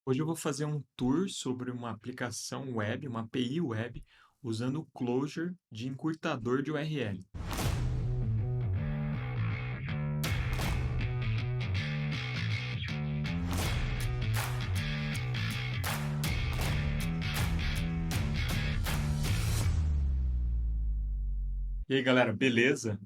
Hoje eu vou fazer um tour sobre uma aplicação web, uma API web, usando o Clojure de encurtador de URL. E aí, galera, beleza?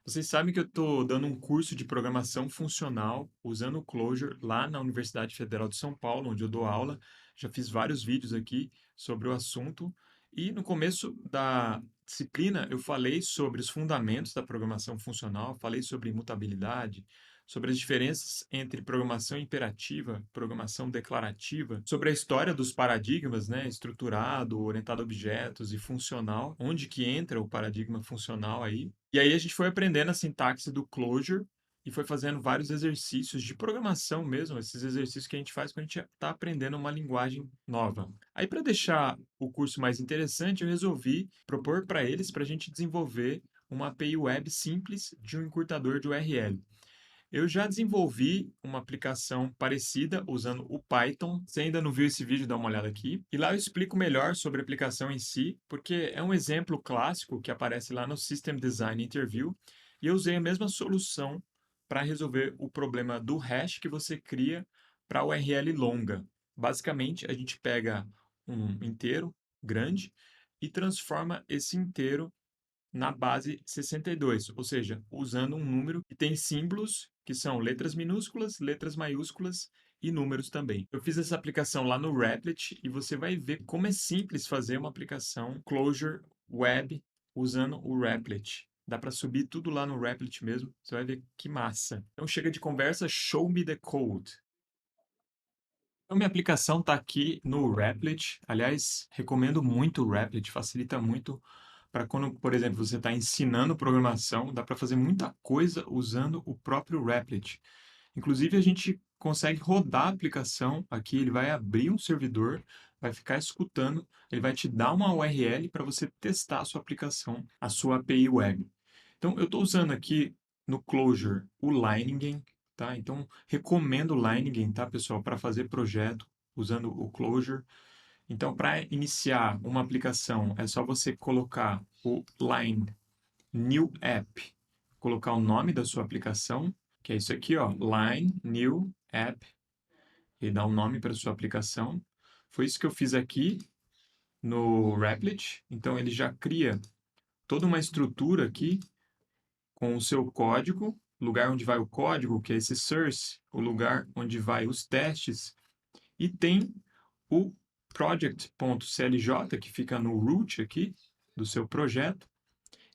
Vocês sabem que eu estou dando um curso de programação funcional usando o Clojure lá na Universidade Federal de São Paulo, onde eu dou aula. Já fiz vários vídeos aqui sobre o assunto. E no começo da disciplina eu falei sobre os fundamentos da programação funcional, falei sobre imutabilidade, sobre as diferenças entre programação imperativa, programação declarativa, sobre a história dos paradigmas, né, estruturado, orientado a objetos e funcional, onde que entra o paradigma funcional aí. E aí a gente foi aprendendo a sintaxe do Clojure e foi fazendo vários exercícios de programação mesmo, esses exercícios que a gente faz quando a gente está aprendendo uma linguagem nova. Aí, para deixar o curso mais interessante, eu resolvi propor para eles para a gente desenvolver uma API web simples de um encurtador de URL. Eu já desenvolvi uma aplicação parecida usando o Python. Se ainda não viu esse vídeo, dá uma olhada aqui. E lá eu explico melhor sobre a aplicação em si, porque é um exemplo clássico que aparece lá no System Design Interview. E eu usei a mesma solução para resolver o problema do hash que você cria para a URL longa. Basicamente, a gente pega um inteiro grande e transforma esse inteiro na base 62, ou seja, usando um número que tem símbolos que são letras minúsculas, letras maiúsculas e números também. Eu fiz essa aplicação lá no Replit e você vai ver como é simples fazer uma aplicação Clojure Web usando o Replit. Dá para subir tudo lá no Replit mesmo, você vai ver que massa. Então chega de conversa, show me the code. Então, minha aplicação está aqui no Replit. Aliás, recomendo muito o Replit, facilita muito para quando, por exemplo, você está ensinando programação, dá para fazer muita coisa usando o próprio Replit. Inclusive, a gente consegue rodar a aplicação aqui, ele vai abrir um servidor, vai ficar escutando, ele vai te dar uma URL para você testar a sua aplicação, a sua API web. Então, eu estou usando aqui no Clojure o Leiningen, tá? Então, recomendo o Leiningen, tá, pessoal, para fazer projeto usando o Clojure. Então, para iniciar uma aplicação, é só você colocar o line new app, colocar o nome da sua aplicação, que é isso aqui, ó, line new app, e dar um nome para sua aplicação. Foi isso que eu fiz aqui no Replit. Então, ele já cria toda uma estrutura aqui com o seu código, lugar onde vai o código, que é esse source, o lugar onde vai os testes, e tem o project.clj, que fica no root aqui do seu projeto.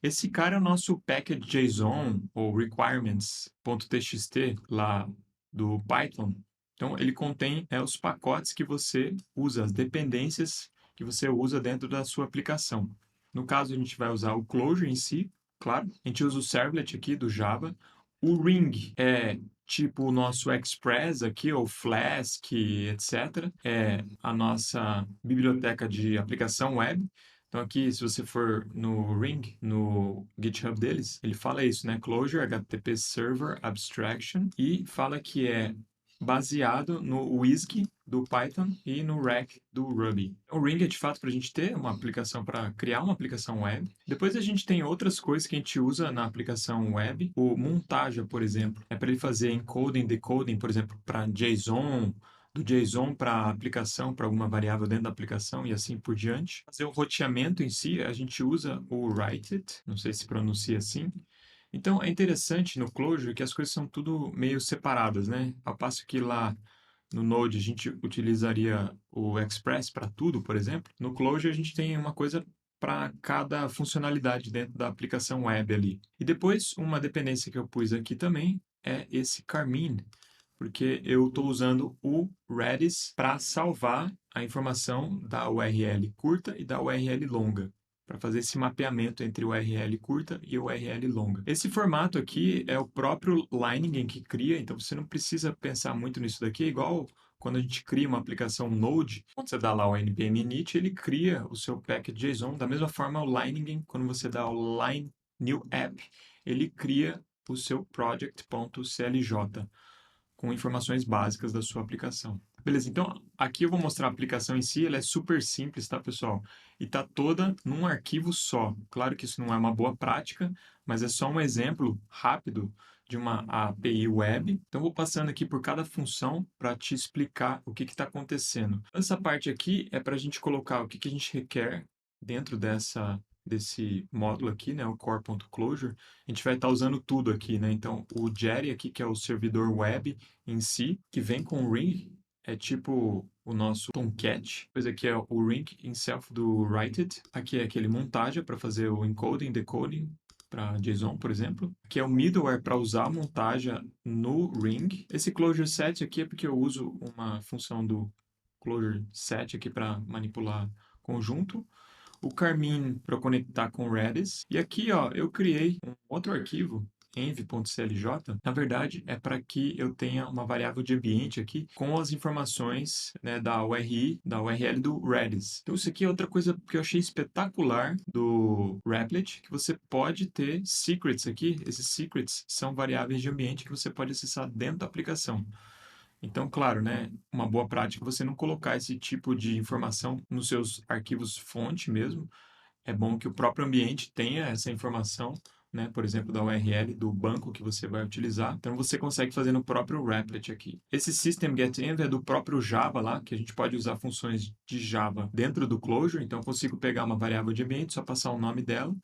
Esse cara é o nosso package.json ou requirements.txt lá do Python. Então, ele contém os pacotes que você usa, as dependências que você usa dentro da sua aplicação. No caso, a gente vai usar o Clojure em si, claro. A gente usa o servlet aqui do Java. O Ring é tipo o nosso Express aqui, ou Flask, etc. É a nossa biblioteca de aplicação web. Então aqui, se você for no Ring, no GitHub deles, ele fala isso, né? Clojure HTTP Server Abstraction, e fala que é baseado no WSGI do Python e no Rack do Ruby. O Ring é de fato para a gente ter uma aplicação, para criar uma aplicação web. Depois a gente tem outras coisas que a gente usa na aplicação web. O Montaja, por exemplo, é para ele fazer encoding, decoding, por exemplo, para JSON, do JSON para a aplicação, para alguma variável dentro da aplicação e assim por diante. Fazer o roteamento em si, a gente usa o write-it, não sei se pronuncia assim. Então, é interessante no Clojure que as coisas são tudo meio separadas, né? Ao passo que lá no Node a gente utilizaria o Express para tudo, por exemplo, no Clojure a gente tem uma coisa para cada funcionalidade dentro da aplicação web ali. E depois, uma dependência que eu pus aqui também é esse Carmine, porque eu estou usando o Redis para salvar a informação da URL curta e da URL longa, para fazer esse mapeamento entre URL curta e URL longa. Esse formato aqui é o próprio Leiningen que cria, então você não precisa pensar muito nisso daqui, é igual quando a gente cria uma aplicação Node, quando você dá lá o npm init, ele cria o seu package.json. Da mesma forma, o Leiningen, quando você dá o line new app, ele cria o seu project.clj com informações básicas da sua aplicação. Beleza, então aqui eu vou mostrar a aplicação em si, ela é super simples, tá, pessoal? E tá toda num arquivo só. Claro que isso não é uma boa prática, mas é só um exemplo rápido de uma API web. Então, eu vou passando aqui por cada função para te explicar o que está acontecendo. Essa parte aqui é para a gente colocar o que a gente requer dentro desse módulo aqui, né, o core.closure. A gente vai estar usando tudo aqui, né? Então, o Jetty aqui, que é o servidor web em si, que vem com o Ring, é tipo o nosso Tomcat. Depois aqui é o Ring itself do Write-It. Aqui é aquele montagem para fazer o encoding, decoding para JSON, por exemplo. Aqui é o middleware para usar a montagem no Ring. Esse closure set aqui é porque eu uso uma função do closure set aqui para manipular conjunto. O Carmin para conectar com o Redis. E aqui, ó, eu criei um outro arquivo env.clj, na verdade, é para que eu tenha uma variável de ambiente aqui com as informações, né, da URI, da URL do Redis. Então, isso aqui é outra coisa que eu achei espetacular do Replit, que você pode ter secrets aqui. Esses secrets são variáveis de ambiente que você pode acessar dentro da aplicação. Então, claro, né, uma boa prática é você não colocar esse tipo de informação nos seus arquivos fonte mesmo. É bom que o próprio ambiente tenha essa informação, né, por exemplo, da URL do banco que você vai utilizar. Então, você consegue fazer no próprio Replit aqui. Esse system get_env é do próprio Java lá, que a gente pode usar funções de Java dentro do Clojure. Então, eu consigo pegar uma variável de ambiente, só passar o nome dela.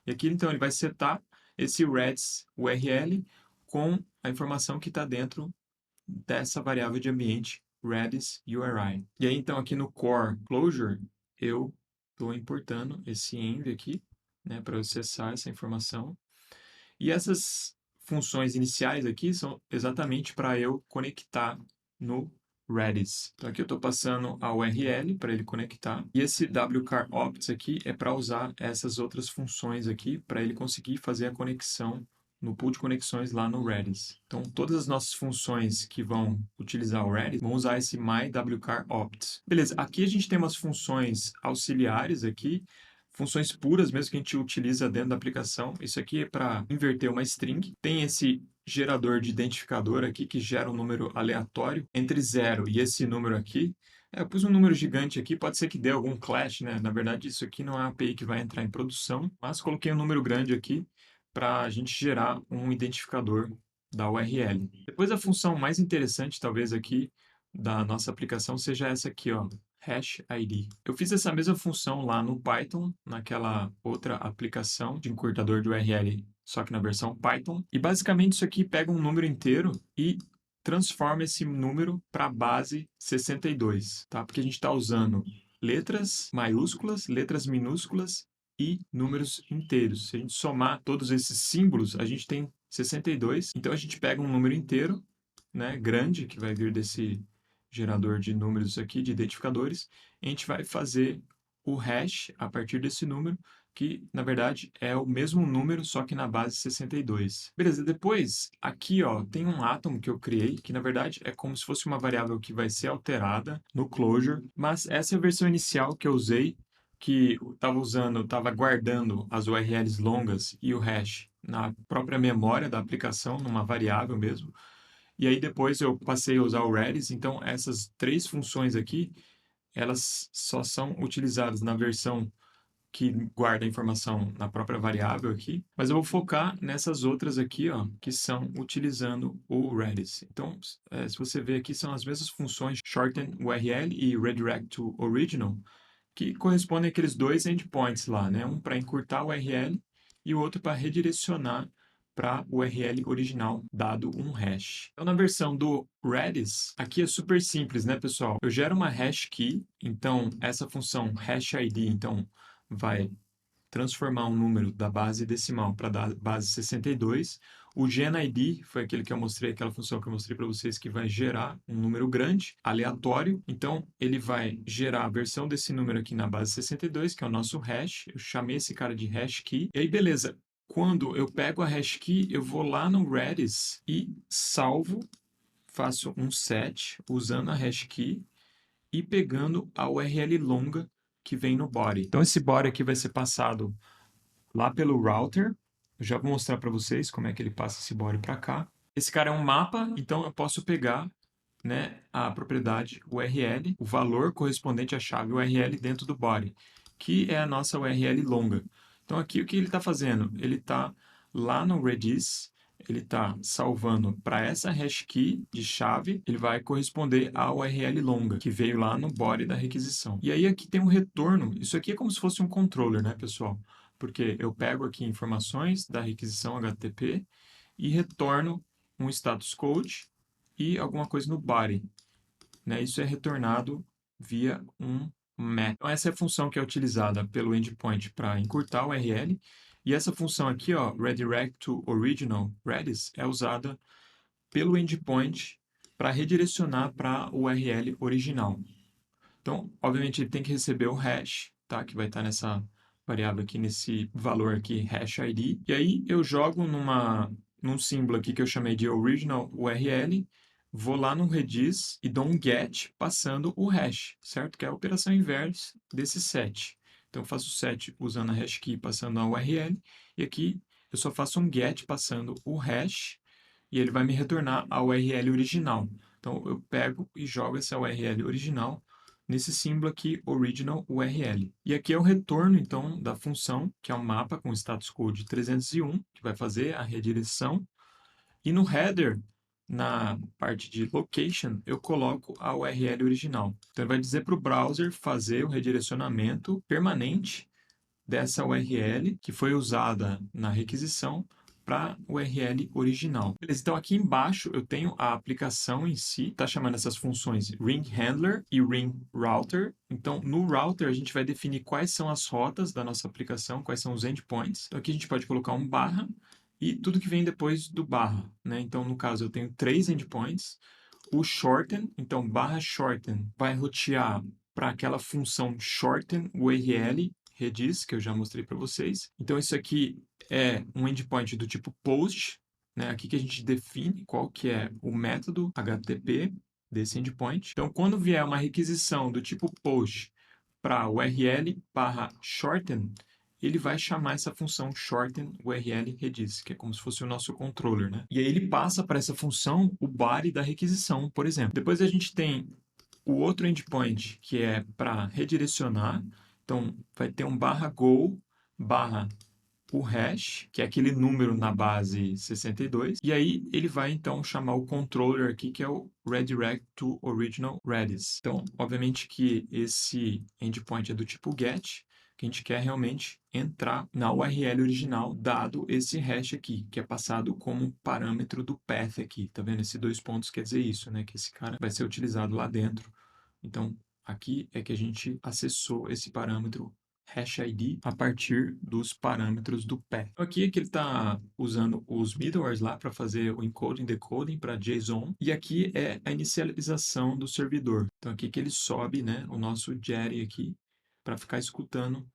E aqui, então, ele vai setar esse Redis URL com a informação que está dentro dessa variável de ambiente Redis URI. E aí, então, aqui no core closure, eu estou importando esse env aqui, né, para acessar essa informação. E essas funções iniciais aqui são exatamente para eu conectar no Redis. Então, aqui eu estou passando a URL para ele conectar. E esse wcar_opts aqui é para usar essas outras funções aqui, para ele conseguir fazer a conexão no pool de conexões lá no Redis. Então, todas as nossas funções que vão utilizar o Redis vão usar esse my_wcar_opts. Beleza, aqui a gente tem umas funções auxiliares aqui, funções puras mesmo que a gente utiliza dentro da aplicação. Isso aqui é para inverter uma string. Tem esse gerador de identificador aqui que gera um número aleatório entre 0 e esse número aqui. Eu pus um número gigante aqui, pode ser que dê algum clash, né? Na verdade, isso aqui não é uma API que vai entrar em produção, mas coloquei um número grande aqui para a gente gerar um identificador da URL. Depois, a função mais interessante, talvez, aqui da nossa aplicação seja essa aqui, ó, hash ID. Eu fiz essa mesma função lá no Python, naquela outra aplicação de encurtador de URL, só que na versão Python. E basicamente isso aqui pega um número inteiro e transforma esse número para a base 62, tá? Porque a gente está usando letras maiúsculas, letras minúsculas e números inteiros. Se a gente somar todos esses símbolos, a gente tem 62. Então a gente pega um número inteiro, né, grande, que vai vir desse gerador de números aqui, de identificadores, e a gente vai fazer o hash a partir desse número, que na verdade é o mesmo número, só que na base 62. Beleza, depois aqui ó, tem um átomo que eu criei, que na verdade é como se fosse uma variável que vai ser alterada no Clojure, mas essa é a versão inicial que eu usei, que estava guardando as URLs longas e o hash na própria memória da aplicação, numa variável mesmo. E aí depois eu passei a usar o Redis, então essas três funções aqui, elas só são utilizadas na versão que guarda a informação na própria variável aqui, mas eu vou focar nessas outras aqui, ó, que são utilizando o Redis. Então, se você ver aqui, são as mesmas funções shorten URL e redirect to original, que correspondem àqueles dois endpoints lá, né? Um para encurtar o URL e o outro para redirecionar para o URL original, dado um hash. Então, na versão do Redis, aqui é super simples, né, pessoal? Eu gero uma hash key, então essa função hash ID, então, vai transformar um número da base decimal para a base 62. O GenID foi aquele que eu mostrei, aquela função que eu mostrei para vocês que vai gerar um número grande, aleatório. Então, ele vai gerar a versão desse número aqui na base 62, que é o nosso hash. Eu chamei esse cara de hash key. E aí, beleza. Quando eu pego a hash key, eu vou lá no Redis e salvo, faço um set usando a hash key e pegando a URL longa que vem no body. Então, esse body aqui vai ser passado lá pelo router. Eu já vou mostrar para vocês como é que ele passa esse body para cá. Esse cara é um mapa, então eu posso pegar né, a propriedade URL, o valor correspondente à chave URL dentro do body, que é a nossa URL longa. Então, aqui o que ele está fazendo? Ele está lá no Redis, ele está salvando para essa hash key de chave, ele vai corresponder à URL longa, que veio lá no body da requisição. E aí aqui tem um retorno, isso aqui é como se fosse um controller, né, pessoal? Porque eu pego aqui informações da requisição HTTP e retorno um status code e alguma coisa no body, né? Isso é retornado via um method. Então, essa é a função que é utilizada pelo endpoint para encurtar o URL. E essa função aqui, ó, redirect to original Redis, é usada pelo endpoint para redirecionar para o URL original. Então, obviamente, ele tem que receber o hash, tá? Que vai estar nessa variável aqui, nesse valor aqui, hash ID. E aí eu jogo num símbolo aqui que eu chamei de original URL, vou lá no Redis e dou um get passando o hash, certo? Que é a operação inversa desse set. Então, eu faço o set usando a hash key passando a URL, e aqui eu só faço um get passando o hash, e ele vai me retornar a URL original. Então, eu pego e jogo essa URL original nesse símbolo aqui, original URL. E aqui é o retorno, então, da função, que é um mapa com status code 301, que vai fazer a redireção. E no header, na parte de location, eu coloco a URL original. Então, ele vai dizer para o browser fazer o redirecionamento permanente dessa URL que foi usada na requisição para a URL original. Beleza, então aqui embaixo eu tenho a aplicação em si, está chamando essas funções Ring Handler e Ring Router. Então, no router a gente vai definir quais são as rotas da nossa aplicação, quais são os endpoints. Então, aqui a gente pode colocar um barra e tudo que vem depois do barra, né? Então, no caso, eu tenho 3 endpoints. O shorten, então barra shorten, vai rotear para aquela função shorten URL Redis, que eu já mostrei para vocês. Então, isso aqui é um endpoint do tipo post, né? Aqui que a gente define qual que é o método HTTP desse endpoint. Então, quando vier uma requisição do tipo post para URL barra shorten, ele vai chamar essa função shorten URL Redis, que é como se fosse o nosso controller, né? E aí ele passa para essa função o body da requisição, por exemplo. Depois a gente tem o outro endpoint, que é para redirecionar. Então, vai ter um barra go, barra o hash, que é aquele número na base 62. E aí, ele vai, então, chamar o controller aqui, que é o redirect to original Redis. Então, obviamente que esse endpoint é do tipo get, que a gente quer realmente entrar na URL original, dado esse hash aqui, que é passado como parâmetro do path aqui. Tá vendo? Esses 2 pontos quer dizer isso, né? Que esse cara vai ser utilizado lá dentro. Então, aqui é que a gente acessou esse parâmetro hash ID a partir dos parâmetros do path. Então, aqui é que ele está usando os middlewares lá para fazer o encoding e decoding para JSON. E aqui é a inicialização do servidor. Então, aqui que ele sobe, né, o nosso Jetty aqui para ficar escutando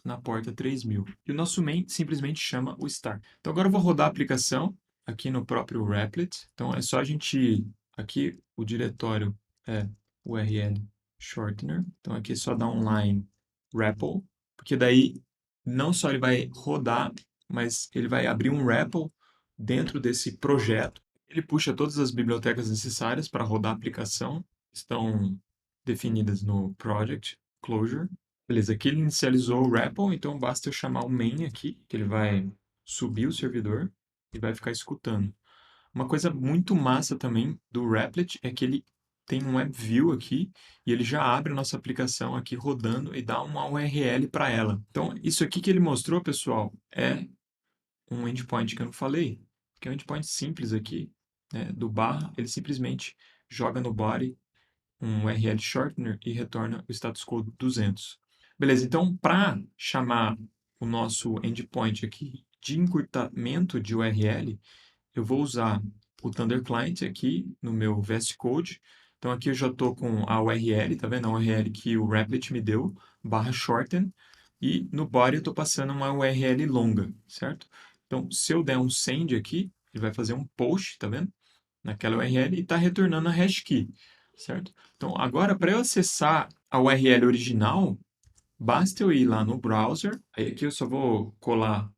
na porta 3000. E o nosso main simplesmente chama o start. Então, agora eu vou rodar a aplicação aqui no próprio Replit. Então, é só a gente... Aqui o diretório é URL shortener. Então, aqui é só dar um line REPL, porque daí não só ele vai rodar, mas ele vai abrir um REPL dentro desse projeto. Ele puxa todas as bibliotecas necessárias para rodar a aplicação, estão definidas no Project Closure. Beleza, aqui ele inicializou o REPL, então basta eu chamar o main aqui, que ele vai subir o servidor e vai ficar escutando. Uma coisa muito massa também do Replit é que ele tem um WebView aqui e ele já abre a nossa aplicação aqui rodando e dá uma URL para ela. Então, isso aqui que ele mostrou, pessoal, é um endpoint que eu não falei, que é um endpoint simples aqui, né, do barra, ele simplesmente joga no body um URL shortener e retorna o status code 200. Beleza, então para chamar o nosso endpoint aqui de encurtamento de URL, eu vou usar o Thunder Client aqui no meu VS Code. Então aqui eu já estou com a URL, tá vendo? A URL que o Replit me deu, barra shorten, e no body eu estou passando uma URL longa, certo? Então se eu der um send aqui, ele vai fazer um post, tá vendo? Naquela URL e está retornando a hash key, certo? Então agora para eu acessar a URL original, basta eu ir lá no browser, aí aqui eu só vou colar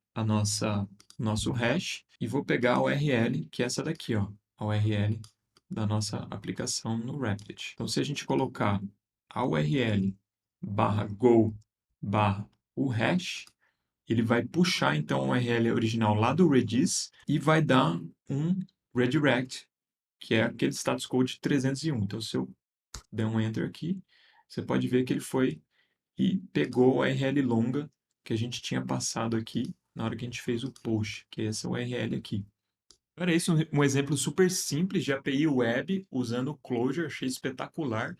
nosso hash e vou pegar a URL, que é essa daqui, ó, a URL da nossa aplicação no Replit. Então, se a gente colocar a URL /go o hash, ele vai puxar então a URL original lá do Redis e vai dar um redirect, que é aquele status code 301. Então, se eu der um enter aqui, você pode ver que ele foi e pegou a URL longa que a gente tinha passado aqui na hora que a gente fez o post, que é essa URL aqui. Era isso, um exemplo super simples de API web usando o Clojure, achei espetacular.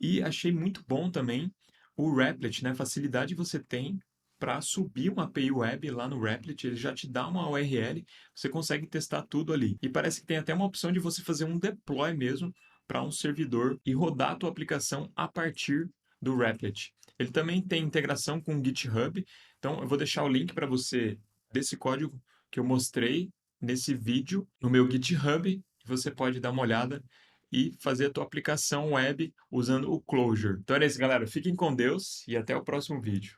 E achei muito bom também o Replit, né? A facilidade que você tem para subir uma API web lá no Replit, ele já te dá uma URL, você consegue testar tudo ali. E parece que tem até uma opção de você fazer um deploy mesmo para um servidor e rodar a tua aplicação a partir do Replit. Ele também tem integração com o GitHub, então eu vou deixar o link para você desse código que eu mostrei nesse vídeo no meu GitHub, e você pode dar uma olhada e fazer a tua aplicação web usando o Clojure. Então era isso, galera. Fiquem com Deus e até o próximo vídeo.